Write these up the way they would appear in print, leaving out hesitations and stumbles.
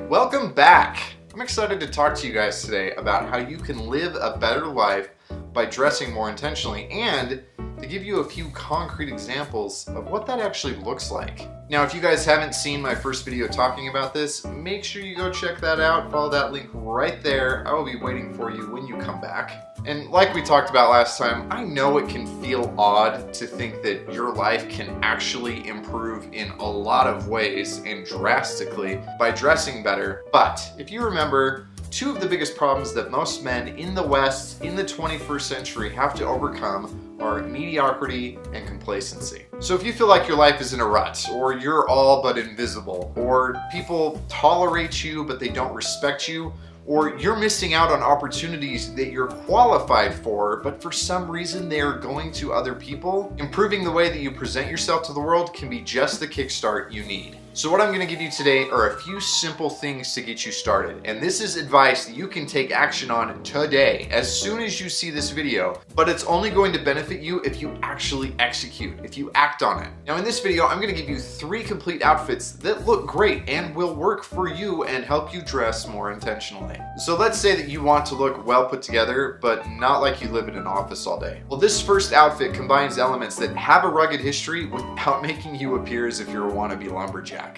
Welcome back. I'm excited to talk to you guys today about how you can live a better life by dressing more intentionally and to give you a few concrete examples of what that actually looks like. Now, if you guys haven't seen my first video talking about this, make sure you go check that out. Follow that link right there. I will be waiting for you when you come back. And like we talked about last time, I know it can feel odd to think that your life can actually improve in a lot of ways and drastically by dressing better. But if you remember, two of the biggest problems that most men in the West in the 21st century have to overcome are mediocrity and complacency. So if you feel like your life is in a rut, or you're all but invisible, or people tolerate you but they don't respect you, or you're missing out on opportunities that you're qualified for, but for some reason they are going to other people, improving the way that you present yourself to the world can be just the kickstart you need. So what I'm going to give you today are a few simple things to get you started. And this is advice that you can take action on today, as soon as you see this video. But it's only going to benefit you if you actually execute, if you act on it. Now in this video, I'm going to give you 3 complete outfits that look great and will work for you and help you dress more intentionally. So let's say that you want to look well put together, but not like you live in an office all day. Well, this first outfit combines elements that have a rugged history without making you appear as if you're a wannabe lumberjack.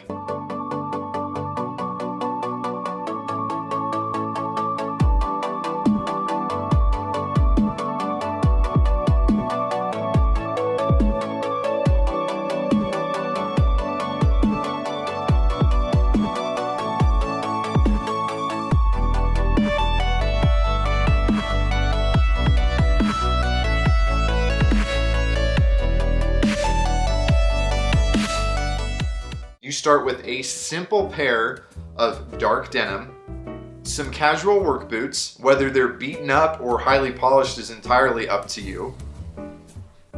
You start with a simple pair of dark denim, some casual work boots, whether they're beaten up or highly polished is entirely up to you.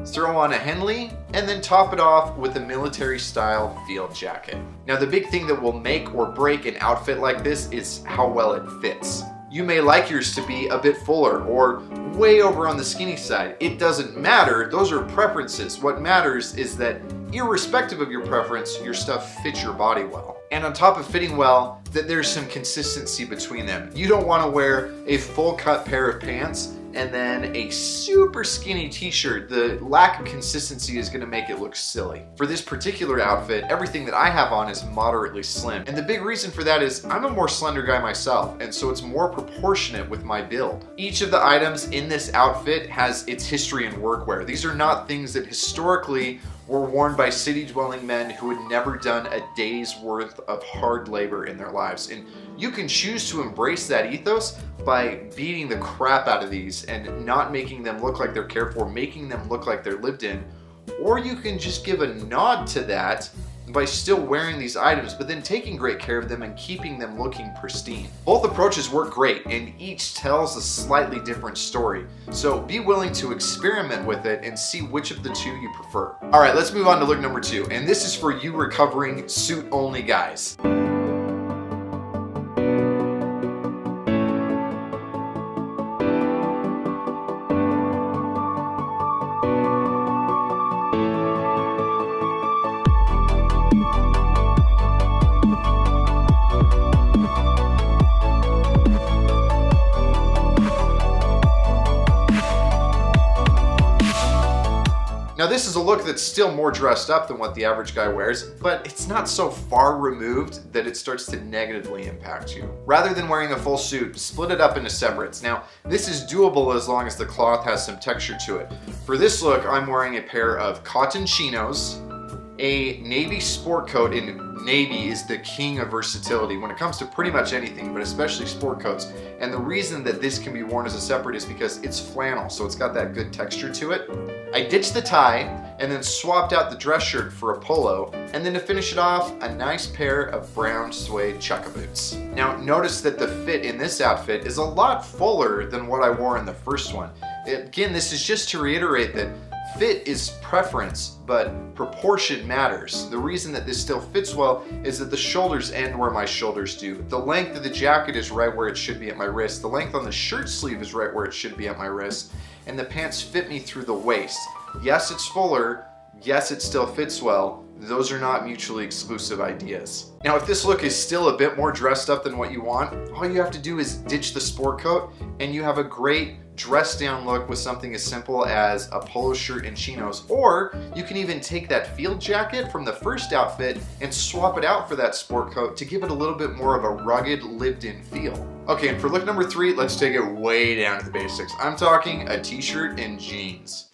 Throw on a Henley and then top it off with a military style field jacket. Now the big thing that will make or break an outfit like this is how well it fits. You may like yours to be a bit fuller or way over on the skinny side. It doesn't matter, those are preferences. What matters is that irrespective of your preference, your stuff fits your body well. And on top of fitting well, that there's some consistency between them. You don't want to wear a full cut pair of pants and then a super skinny t-shirt. The lack of consistency is going to make it look silly. For this particular outfit, everything that I have on is moderately slim. And the big reason for that is I'm a more slender guy myself, and so it's more proportionate with my build. Each of the items in this outfit has its history in workwear. These are not things that historically were worn by city-dwelling men who had never done a day's worth of hard labor in their lives. And you can choose to embrace that ethos by beating the crap out of these and not making them look like they're cared for, making them look like they're lived in. Or you can just give a nod to that by still wearing these items, but then taking great care of them and keeping them looking pristine. Both approaches work great, and each tells a slightly different story. So be willing to experiment with it and see which of the two you prefer. All right, let's move on to look number 2, and this is for you recovering suit-only guys. Now this is a look that's still more dressed up than what the average guy wears, but it's not so far removed that it starts to negatively impact you. Rather than wearing a full suit, split it up into separates. Now this is doable as long as the cloth has some texture to it. For this look, I'm wearing a pair of cotton chinos, a navy sport coat, and navy is the king of versatility when it comes to pretty much anything, but especially sport coats. And the reason that this can be worn as a separate is because it's flannel, so it's got that good texture to it. I ditched the tie and then swapped out the dress shirt for a polo, and then to finish it off, a nice pair of brown suede chukka boots. Now notice that the fit in this outfit is a lot fuller than what I wore in the first one. Again, this is just to reiterate that fit is preference, but proportion matters. The reason that this still fits well is that the shoulders end where my shoulders do. The length of the jacket is right where it should be at my wrist. The length on the shirt sleeve is right where it should be at my wrist. And the pants fit me through the waist. Yes, it's fuller. Yes, it still fits well. those are not mutually exclusive ideas. Now, if this look is still a bit more dressed up than what you want, all you have to do is ditch the sport coat and you have a great dress down look with something as simple as a polo shirt and chinos. Or you can even take that field jacket from the first outfit and swap it out for that sport coat to give it a little bit more of a rugged, lived-in feel. Okay, and for look number 3, let's take it way down to the basics. I'm talking a t-shirt and jeans.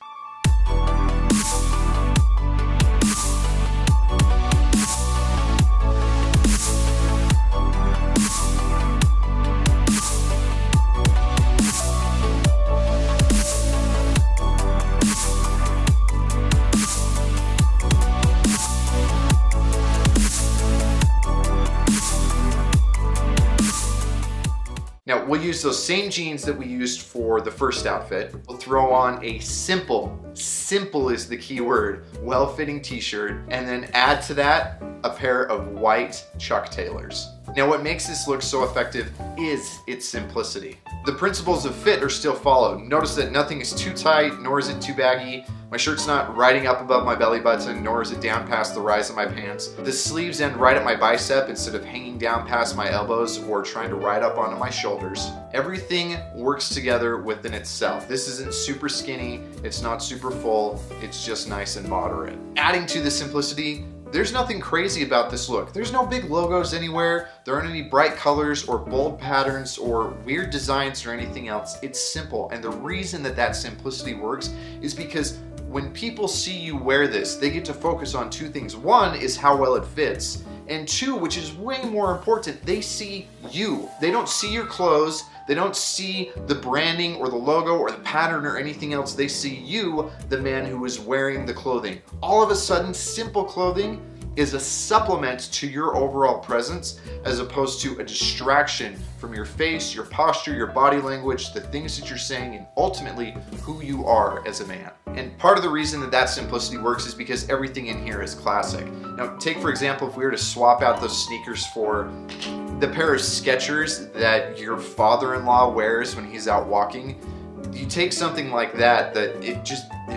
Now, we'll use those same jeans that we used for the first outfit. We'll throw on a simple is the key word, well-fitting t-shirt, and then add to that a pair of white Chuck Taylors. Now, what makes this look so effective is its simplicity. The principles of fit are still followed. Notice that nothing is too tight, nor is it too baggy. My shirt's not riding up above my belly button, nor is it down past the rise of my pants. The sleeves end right at my bicep instead of hanging down past my elbows or trying to ride up onto my shoulders. Everything works together within itself. This isn't super skinny, it's not super full, it's just nice and moderate. Adding to the simplicity, there's nothing crazy about this look. There's no big logos anywhere. There aren't any bright colors or bold patterns or weird designs or anything else. It's simple. And the reason that simplicity works is because when people see you wear this, they get to focus on 2 things. 1 is how well it fits. And 2, which is way more important, they see you. They don't see your clothes. They don't see the branding or the logo or the pattern or anything else. They see you, the man who is wearing the clothing. All of a sudden, simple clothing is a supplement to your overall presence as opposed to a distraction from your face, your posture, your body language, the things that you're saying, and ultimately who you are as a man. And part of the reason that simplicity works is because everything in here is classic. Now, take for example, if we were to swap out those sneakers for the pair of Skechers that your father-in-law wears when he's out walking, you take something like that it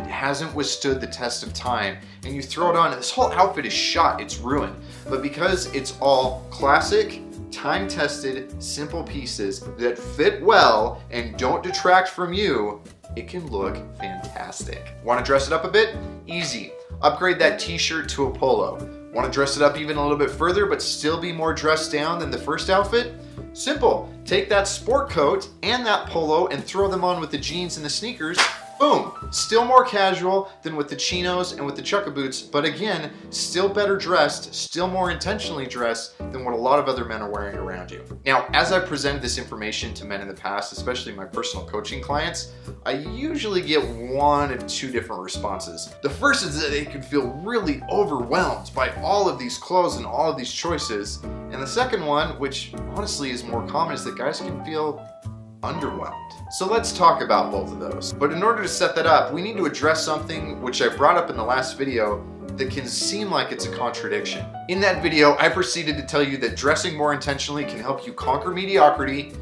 hasn't withstood the test of time, and you throw it on, and this whole outfit is shot, it's ruined. But because it's all classic, time-tested, simple pieces that fit well and don't detract from you, it can look fantastic. Want to dress it up a bit? Easy. Upgrade that t-shirt to a polo. Want to dress it up even a little bit further but still be more dressed down than the first outfit? Simple. Take that sport coat and that polo and throw them on with the jeans and the sneakers. Boom! Still more casual than with the chinos and with the chukka boots, but again, still better dressed, still more intentionally dressed than what a lot of other men are wearing around you. Now, as I've presented this information to men in the past, especially my personal coaching clients, I usually get 1 of 2 different responses. The first is that they can feel really overwhelmed by all of these clothes and all of these choices. And the second one, which honestly is more common, is that guys can feel underwhelmed. So let's talk about both of those. But in order to set that up, we need to address something which I brought up in the last video that can seem like it's a contradiction. In that video, I proceeded to tell you that dressing more intentionally can help you conquer mediocrity,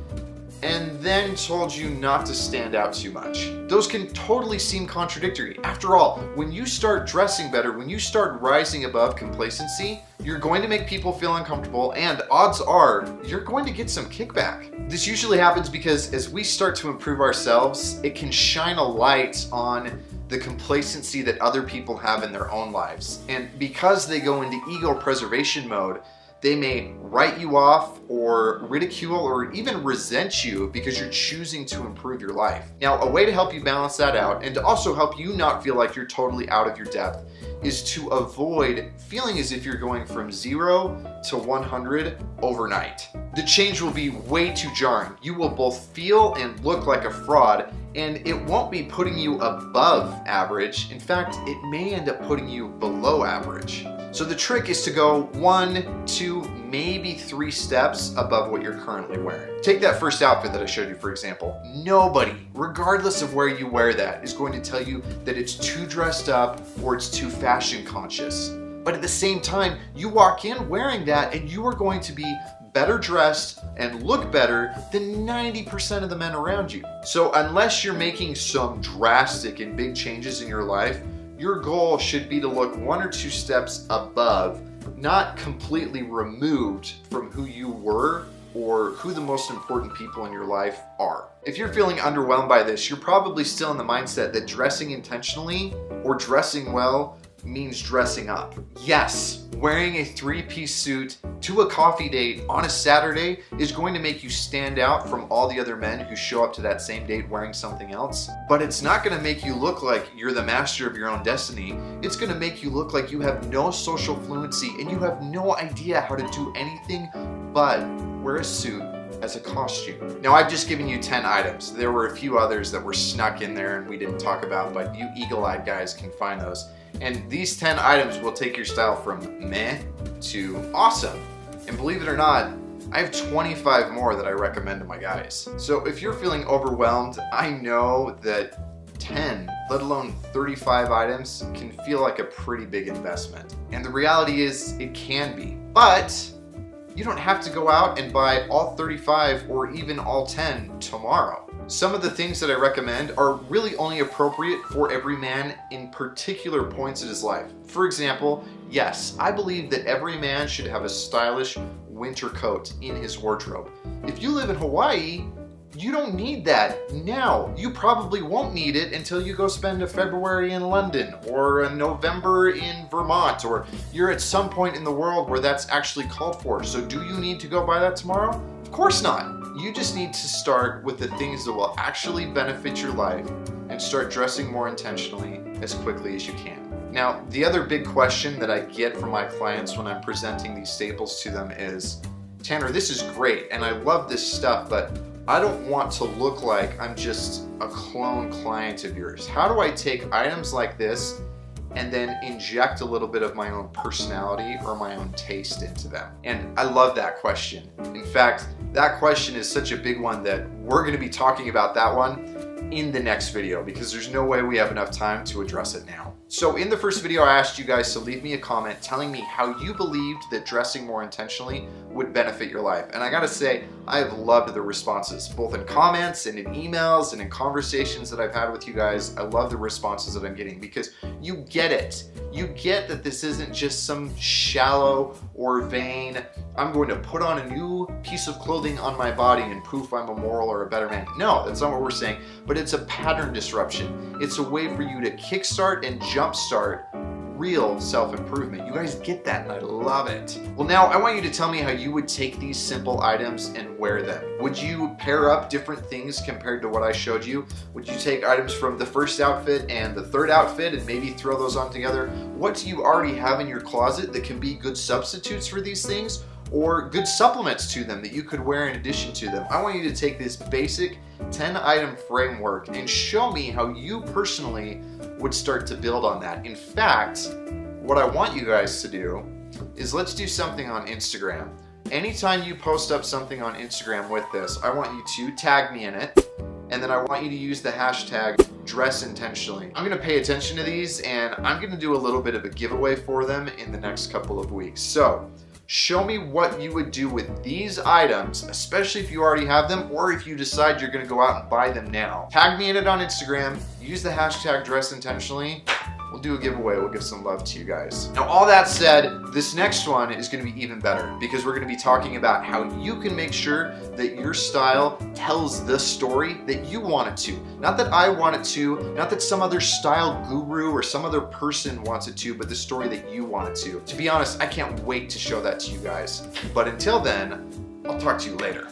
and then told you not to stand out too much. Those can totally seem contradictory. After all, when you start dressing better, when you start rising above complacency, you're going to make people feel uncomfortable, and odds are you're going to get some kickback. This usually happens because as we start to improve ourselves, it can shine a light on the complacency that other people have in their own lives. And because they go into ego preservation mode, they may write you off or ridicule or even resent you because you're choosing to improve your life. Now, a way to help you balance that out and to also help you not feel like you're totally out of your depth is to avoid feeling as if you're going from 0 to 100 overnight. The change will be way too jarring. You will both feel and look like a fraud, and it won't be putting you above average. In fact, it may end up putting you below average. So the trick is to go 1, 2, maybe 3 steps above what you're currently wearing. Take that first outfit that I showed you, for example. Nobody, regardless of where you wear that, is going to tell you that it's too dressed up or it's too fashion conscious. But at the same time, you walk in wearing that and you are going to be better dressed and look better than 90% of the men around you. So unless you're making some drastic and big changes in your life, Your goal should be to look 1 or 2 steps above, not completely removed from who you were or who the most important people in your life are. If you're feeling underwhelmed by this, you're probably still in the mindset that dressing intentionally or dressing well means dressing up. Yes, wearing a 3-piece suit to a coffee date on a Saturday is going to make you stand out from all the other men who show up to that same date wearing something else, but it's not going to make you look like you're the master of your own destiny. It's going to make you look like you have no social fluency and you have no idea how to do anything but wear a suit as a costume. Now, I've just given you 10 items. There were a few others that were snuck in there and we didn't talk about, but you eagle-eyed guys can find those. And these 10 items will take your style from meh to awesome. And believe it or not, I have 25 more that I recommend to my guys. So if you're feeling overwhelmed, I know that 10, let alone 35 items can feel like a pretty big investment. And the reality is it can be, but you don't have to go out and buy all 35 or even all 10 tomorrow. Some of the things that I recommend are really only appropriate for every man in particular points in his life. For example, yes, I believe that every man should have a stylish winter coat in his wardrobe. If you live in Hawaii, you don't need that now. You probably won't need it until you go spend a February in London or a November in Vermont, or you're at some point in the world where that's actually called for. So do you need to go buy that tomorrow? Of course not. You just need to start with the things that will actually benefit your life and start dressing more intentionally as quickly as you can. Now, the other big question that I get from my clients when I'm presenting these staples to them is, Tanner, this is great and I love this stuff, but I don't want to look like I'm just a clone client of yours. How do I take items like this and then inject a little bit of my own personality or my own taste into them? And I love that question. In fact, that question is such a big one that we're going to be talking about that one in the next video because there's no way we have enough time to address it now. So in the first video, I asked you guys to leave me a comment telling me how you believed that dressing more intentionally would benefit your life. And I gotta say, I have loved the responses, both in comments and in emails and in conversations that I've had with you guys. I love the responses that I'm getting because you get it. You get that this isn't just some shallow or vain, I'm going to put on a new piece of clothing on my body and prove I'm a moral or a better man. No, that's not what we're saying, but it's a pattern disruption. It's a way for you to kickstart and jumpstart real self-improvement. You guys get that and I love it. Well, now I want you to tell me how you would take these simple items and wear them. Would you pair up different things compared to what I showed you? Would you take items from the first outfit and the third outfit and maybe throw those on together? What do you already have in your closet that can be good substitutes for these things or good supplements to them that you could wear in addition to them? I want you to take this basic 10-item framework and show me how you personally would start to build on that. In fact, what I want you guys to do is let's do something on Instagram. Anytime you post up something on Instagram with this, I want you to tag me in it, and then I want you to use the hashtag #DressIntentionally. I'm gonna pay attention to these and I'm gonna do a little bit of a giveaway for them in the next couple of weeks. So, show me what you would do with these items, especially if you already have them or if you decide you're gonna go out and buy them now. Tag me in it on Instagram, use the hashtag #DressIntentionally. We'll do a giveaway, we'll give some love to you guys. Now, all that said, this next one is gonna be even better because we're gonna be talking about how you can make sure that your style tells the story that you want it to. Not that I want it to, not that some other style guru or some other person wants it to, but the story that you want it to. To be honest, I can't wait to show that to you guys. But until then, I'll talk to you later.